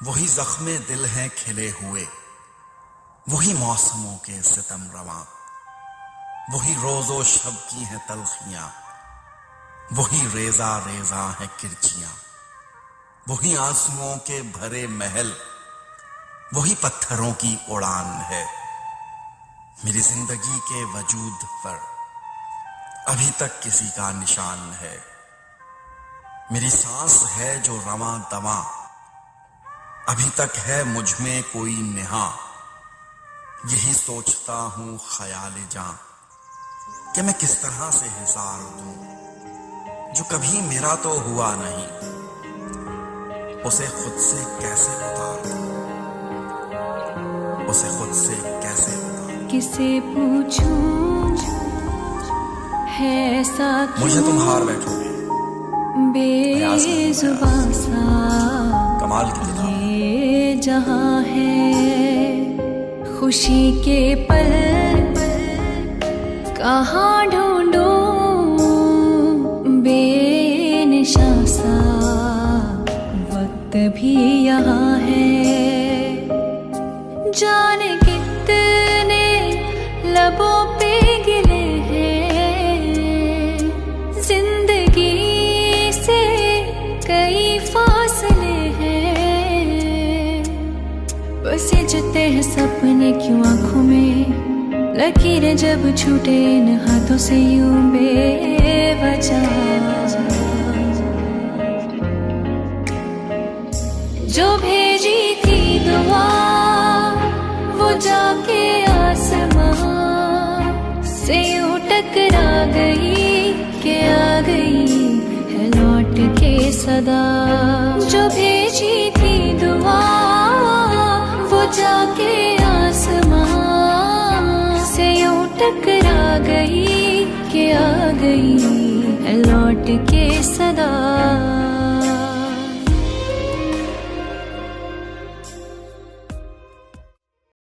वही जख्मे दिल हैं खिले हुए, वही मौसमों के सितम रवां, वही रोजो शब की हैं तलखियां, वही रेजा रेजा है किरचियां, वही आंसुओं के भरे महल, वही पत्थरों की उड़ान है। मेरी जिंदगी के वजूद पर अभी तक किसी का निशान है। मेरी सांस है जो रवां दवां, अभी तक है मुझ में कोई नेहा। यही सोचता हूं ख्याल जां कि मैं किस तरह से हिसार दूं, जो कभी मेरा तो हुआ नहीं, उसे खुद से कैसे उतार दूं, उसे खुद से कैसे उतार दूं। किसे पूछूं है ऐसा क्यों, मुझे तुम हार बैठोगे बेजुबां सा कमाल की किताब। ये जहां है खुशी के पल, कहाँ ढूंढूं बेनिशां सा वक्त भी यहाँ है। जाने कितने लबों पे गिले हैं, जिंदगी से कई फासले हैं। बस जते हैं सपने क्यों आंखों में, लकीरें जब छूटे इन हाथों से यूं बेवजह। जो भेजी थी दुआ वो जाके आसमां से यूं टकरा गई कि आ गई है लौट के सदा। जो भेजी थी दुआ वो जाके आसमां से यूं टकरा गई कि आ गई है लौट के सदा।